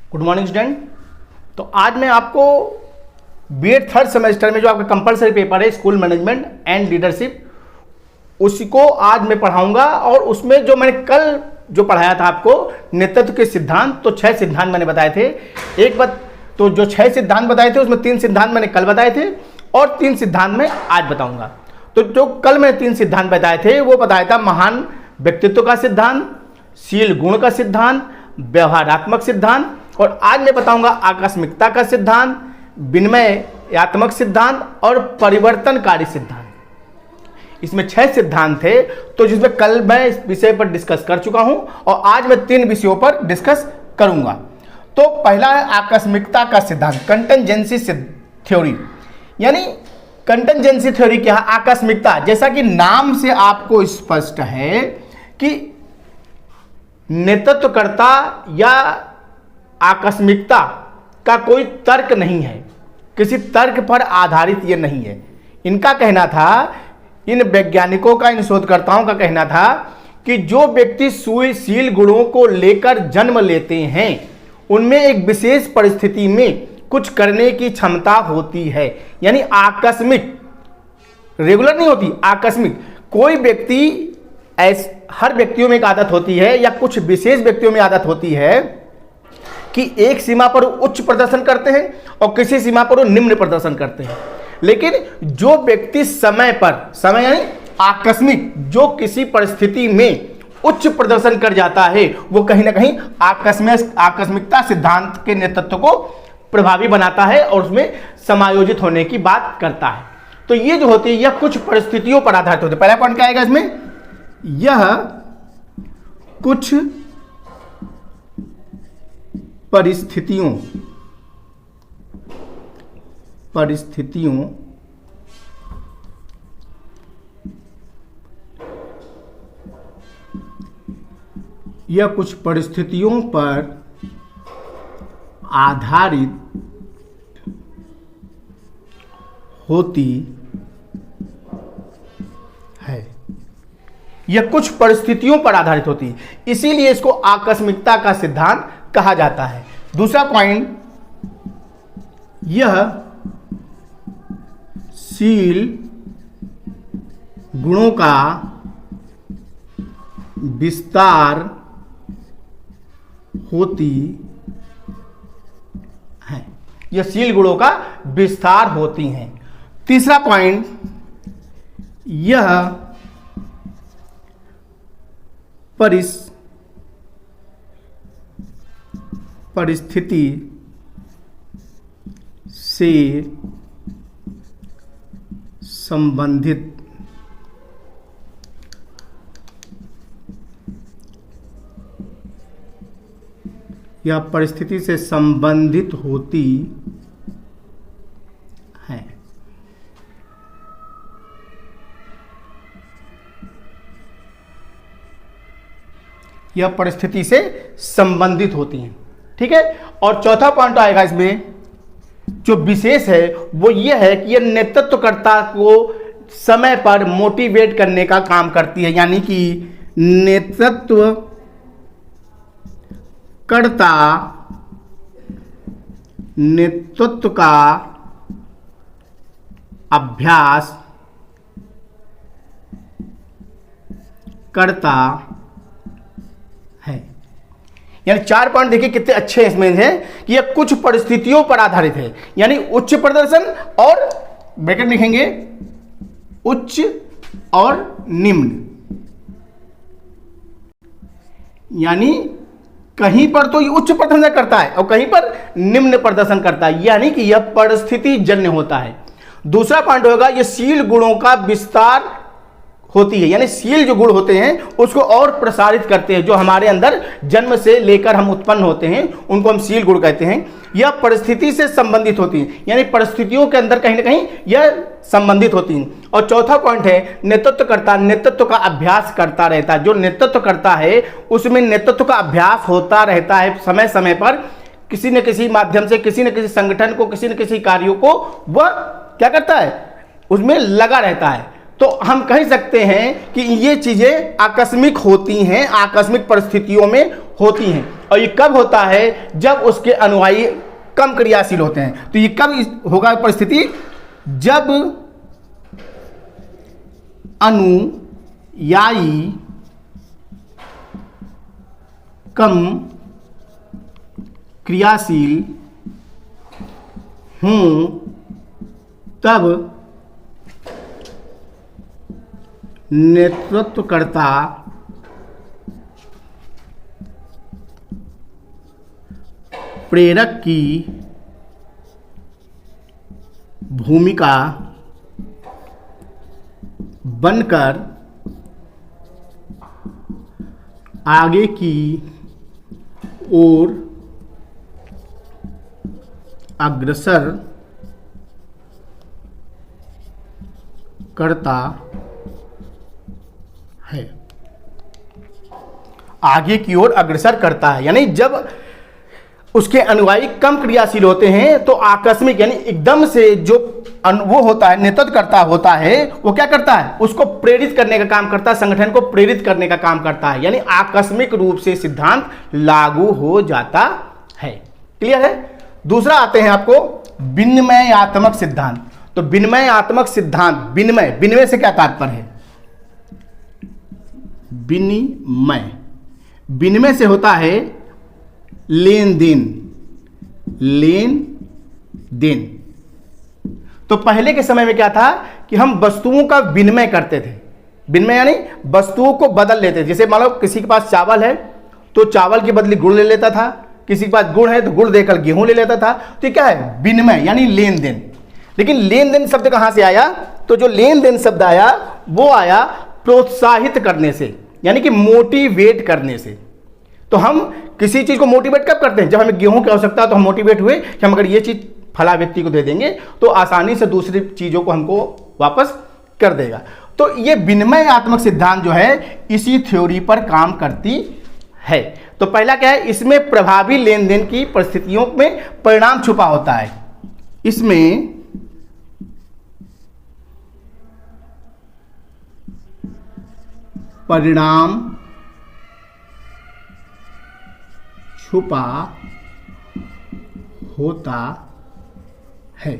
Good morning student. तो आज मैं आपको बीएड थर्ड सेमेस्टर में जो आपका कंपलसरी पेपर है स्कूल मैनेजमेंट एंड लीडरशिप, उसी को आज मैं पढ़ाऊंगा। और उसमें जो मैंने कल जो पढ़ाया था आपको नेतृत्व के सिद्धांत, तो 6 सिद्धांत मैंने बताए थे। एक बात तो जो 6 सिद्धांत बताए थे उसमें 3 सिद्धांत मैंने कल बताए थे और 3 सिद्धांत मैं आज बताऊंगा। तो जो कल मैंने 3 सिद्धांत बताए थे वो बताया था महान व्यक्तित्व का सिद्धांत, शील गुण का सिद्धांत, व्यवहारात्मक सिद्धांत, और आज मैं बताऊंगा आकस्मिकता का सिद्धांत, विनिमयात्मक सिद्धांत और परिवर्तनकारी सिद्धांत। इसमें 6 सिद्धांत थे, तो जिसमें कल मैं इस विषय पर डिस्कस कर चुका हूं और आज मैं 3 विषयों पर डिस्कस करूंगा। तो पहला है आकस्मिकता का सिद्धांत, कंटिजेंसी थ्योरी। यानी कंटिजेंसी थ्योरी क्या है? आकस्मिकता। जैसा कि नाम से आपको स्पष्ट है कि नेतृत्वकर्ता या आकस्मिकता का कोई तर्क नहीं है, किसी तर्क पर आधारित ये नहीं है। इनका कहना था, इन वैज्ञानिकों का, इन शोधकर्ताओं का कहना था कि जो व्यक्ति सुशील गुणों को लेकर जन्म लेते हैं उनमें एक विशेष परिस्थिति में कुछ करने की क्षमता होती है। यानी आकस्मिक, रेगुलर नहीं होती, आकस्मिक। कोई व्यक्ति हर व्यक्तियों में एक आदत होती है या कुछ विशेष व्यक्तियों में आदत होती है कि एक सीमा पर उच्च प्रदर्शन करते हैं और किसी सीमा पर वो निम्न प्रदर्शन करते हैं। लेकिन जो व्यक्ति समय यानी आकस्मिक, जो किसी परिस्थिति में उच्च प्रदर्शन कर जाता है, वो कहीं ना कहीं आकस्मिकता सिद्धांत के नेतृत्व को प्रभावी बनाता है और उसमें समायोजित होने की बात करता है। तो ये जो होती है यह कुछ परिस्थितियों पर आधारित होती है। पहला पॉइंट क्या आएगा इसमें? यह कुछ परिस्थितियों यह कुछ परिस्थितियों पर आधारित होती है। यह कुछ परिस्थितियों पर आधारित होती है, इसीलिए इसको आकस्मिकता का सिद्धांत कहा जाता है। दूसरा पॉइंट, यह शील गुणों का विस्तार होती है। यह शील गुणों का विस्तार होती हैं। तीसरा पॉइंट, यह परिस्थिति से संबंधित या परिस्थिति से संबंधित होती है। यह परिस्थिति से संबंधित होती हैं। ठीक है। और चौथा पॉइंट आएगा इसमें, जो विशेष है वो ये है कि यह नेतृत्वकर्ता को समय पर मोटिवेट करने का काम करती है। यानी कि नेतृत्व का अभ्यास करता है। यानी 4 पॉइंट देखिए कितने अच्छे इसमें हैं कि यह कुछ परिस्थितियों पर आधारित है। यानी उच्च प्रदर्शन, और ब्रैकेट लिखेंगे उच्च और निम्न। यानी कहीं पर तो ये उच्च प्रदर्शन करता है और कहीं पर निम्न प्रदर्शन करता है, यानी कि यह परिस्थिति जन्य होता है। दूसरा पॉइंट होगा, यह शील गुणों का विस्तार होती है। यानी शील जो गुण होते हैं उसको और प्रसारित करते हैं। जो हमारे अंदर जन्म से लेकर हम उत्पन्न होते हैं उनको हम शील गुण कहते हैं। यह परिस्थिति से संबंधित होती हैं, यानी परिस्थितियों के अंदर कहीं ना कहीं यह संबंधित होती हैं। और चौथा पॉइंट है, नेतृत्व का अभ्यास करता रहता है। जो नेतृत्व करता है उसमें नेतृत्व का अभ्यास होता रहता है। समय समय पर किसी न किसी माध्यम से, किसी न किसी संगठन को, किसी न किसी कार्यों को वह क्या करता है, उसमें लगा रहता है। तो हम कह सकते हैं कि ये चीजें आकस्मिक होती हैं, आकस्मिक परिस्थितियों में होती हैं। और ये कब होता है? जब उसके अनुयायी कम क्रियाशील होते हैं। तो ये कब होगा परिस्थिति? जब अनुयायी कम क्रियाशील हूं तब नेतृत्वकर्ता प्रेरक की भूमिका बनकर आगे की ओर अग्रसर करता है। आगे की ओर अग्रसर करता है यानी जब उसके अनुयायी कम क्रियाशील होते हैं तो आकस्मिक यानी एकदम से जो वो होता है, नेतृत्वकर्ता होता है, वो क्या करता है? उसको प्रेरित करने का काम करता है, संगठन को प्रेरित करने का काम करता है, यानी आकस्मिक रूप से सिद्धांत लागू हो जाता है। क्लियर है? दूसरा आते हैं आपको विनिमयात्मक सिद्धांत। तो विनिमयात्मक सिद्धांत, विनिमय से क्या तात्पर्य है? विनिमय से होता है लेन देन। तो पहले के समय में क्या था कि हम वस्तुओं का विनिमय करते थे। विनिमय यानी वस्तुओं को बदल लेते थे। जैसे मान लो किसी के पास चावल है तो चावल के बदले गुड़ ले लेता था, किसी के पास गुड़ है तो गुड़ देकर गेहूं ले लेता था। तो ये क्या है? विनिमय यानी लेन देन। लेकिन लेन देन शब्द कहां से आया? तो जो लेन देन शब्द आया वो आया प्रोत्साहित करने से, यानी कि मोटिवेट करने से। तो हम किसी चीज को मोटिवेट कब करते हैं? जब हमें गेहूं की आवश्यकता है तो हम मोटिवेट हुए कि हम अगर ये चीज फला व्यक्ति को दे देंगे तो आसानी से दूसरी चीजों को हमको वापस कर देगा। तो ये विनिमयात्मक सिद्धांत जो है इसी थ्योरी पर काम करती है। तो पहला क्या है? इसमें प्रभावी लेन देन की परिस्थितियों में परिणाम छुपा होता है। इसमें परिणाम छुपा होता है।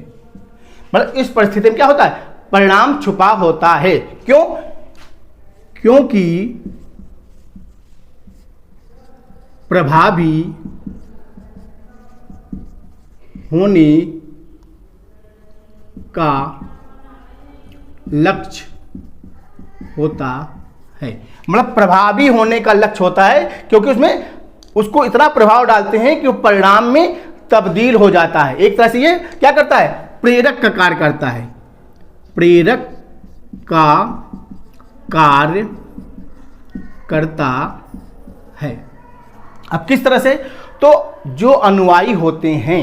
मतलब इस परिस्थिति में क्या होता है? परिणाम छुपा होता है। क्यों? क्योंकि प्रभावी होने का लक्ष्य होता है। मतलब प्रभावी होने का लक्ष्य होता है क्योंकि उसमें उसको इतना प्रभाव डालते हैं कि वो परिणाम में तब्दील हो जाता है। एक तरह से ये क्या करता है? प्रेरक का कार्य करता है। प्रेरक का कार्य करता है। अब किस तरह से? तो जो अनुयायी होते हैं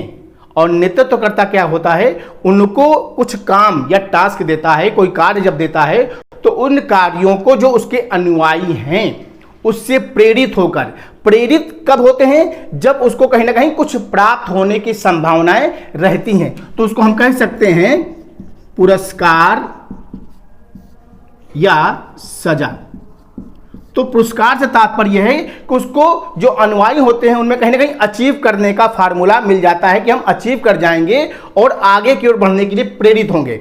और नेतृत्वकर्ता क्या होता है? उनको कुछ काम या टास्क देता है, कोई कार्य जब देता है तो उन कार्यों को जो उसके अनुयायी हैं उससे प्रेरित होकर, प्रेरित कब होते हैं? जब उसको कहीं ना कहीं कुछ प्राप्त होने की संभावनाएं रहती हैं। तो उसको हम कह सकते हैं पुरस्कार या सजा। तो पुरस्कार से तात्पर्य है कि उसको जो अनुयायी होते हैं उनमें कहीं ना कहीं अचीव करने का फार्मूला मिल जाता है कि हम अचीव कर जाएंगे और आगे की ओर बढ़ने के लिए प्रेरित होंगे।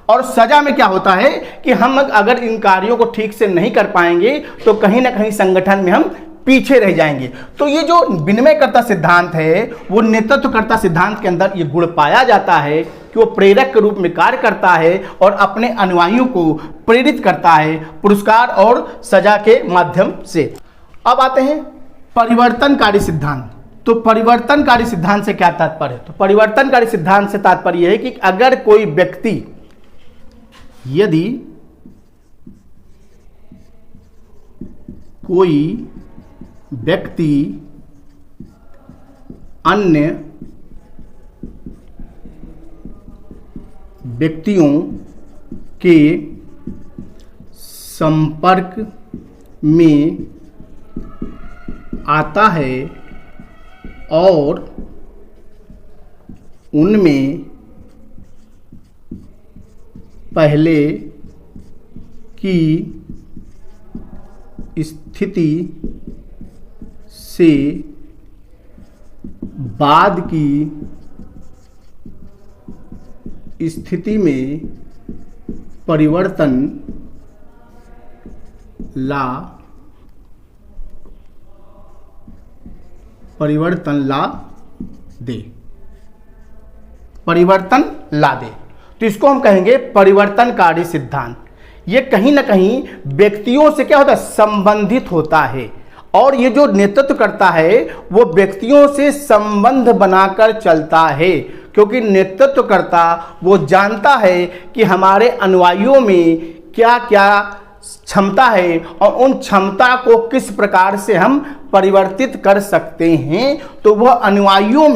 और सजा में क्या होता है कि हम अगर इन कार्यों को ठीक से नहीं कर पाएंगे तो कहीं ना कहीं संगठन में हम पीछे रह जाएंगे। तो ये जो विनिमयकर्ता सिद्धांत है वो नेतृत्वकर्ता सिद्धांत के अंदर ये गुण पाया जाता है कि वो प्रेरक के रूप में कार्य करता है और अपने अनुयायियों को प्रेरित करता है पुरस्कार और सजा के माध्यम से। अब आते हैं परिवर्तनकारी सिद्धांत। तो परिवर्तनकारी सिद्धांत से क्या तात्पर्य है? तो परिवर्तनकारी सिद्धांत से तात्पर्य है कि अगर कोई व्यक्ति, यदि कोई व्यक्ति अन्य व्यक्तियों के संपर्क में आता है और उनमें पहले की स्थिति से बाद की स्थिति में परिवर्तन ला दे। परिवर्तन ला दे, तो इसको हम कहेंगे परिवर्तनकारी सिद्धांत। ये कहीं ना कहीं व्यक्तियों से क्या होता है, संबंधित होता है, और ये जो नेतृत्व करता है वो व्यक्तियों से संबंध बनाकर चलता है, क्योंकि नेतृत्वकर्ता वो जानता है कि हमारे अनुयायियों में क्या क्या क्षमता है और उन क्षमता को किस प्रकार से हम परिवर्तित कर सकते हैं। तो वह अनुयायियों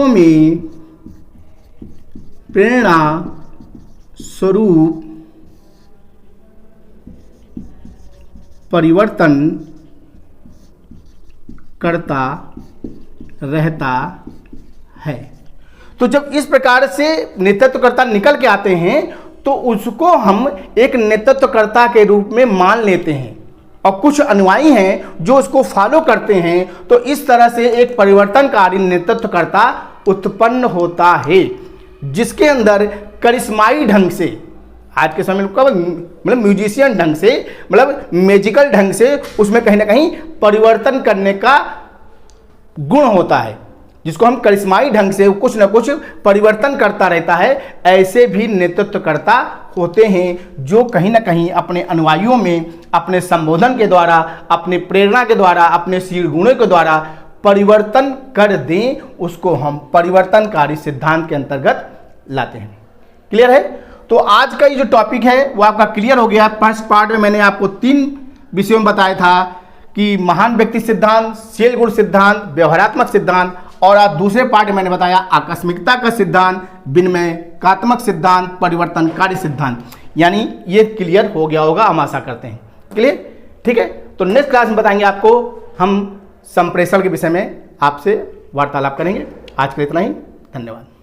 में प्रेरणा स्वरूप परिवर्तन करता रहता है। तो जब इस प्रकार से नेतृत्वकर्ता निकल के आते हैं तो उसको हम एक नेतृत्वकर्ता के रूप में मान लेते हैं, और कुछ अनुयायी हैं जो उसको फॉलो करते हैं। तो इस तरह से एक परिवर्तनकारी नेतृत्वकर्ता उत्पन्न होता है, जिसके अंदर करिश्माई ढंग से, आज के समय में मतलब म्यूजिशियन ढंग से, मतलब मैजिकल ढंग से उसमें कहीं ना कहीं परिवर्तन करने का गुण होता है, जिसको हम करिश्माई ढंग से कुछ न कुछ परिवर्तन करता रहता है। ऐसे भी नेतृत्वकर्ता होते हैं जो कहीं ना कहीं अपने अनुयायियों में अपने संबोधन के द्वारा, अपने प्रेरणा के द्वारा, अपने शील गुणों के द्वारा परिवर्तन कर दें। उसको हम परिवर्तनकारी सिद्धांत के अंतर्गत लाते हैं। क्लियर है? तो आज का ये जो टॉपिक है वो आपका क्लियर हो गया। फर्स्ट पार्ट में मैंने आपको 3 विषयों में बताया था कि महान व्यक्ति सिद्धांत, शील गुण सिद्धांत, व्यवहारात्मक सिद्धांत, और आज दूसरे पार्ट में मैंने बताया आकस्मिकता का सिद्धांत, विनिमयकात्मक सिद्धांत, परिवर्तनकारी सिद्धांत। यानी ये क्लियर हो गया होगा, हम आशा करते हैं। क्लियर? ठीक है। तो नेक्स्ट क्लास में बताएंगे आपको, हम संप्रेषण के विषय में आपसे वार्तालाप करेंगे। आज के लिए इतना ही, धन्यवाद।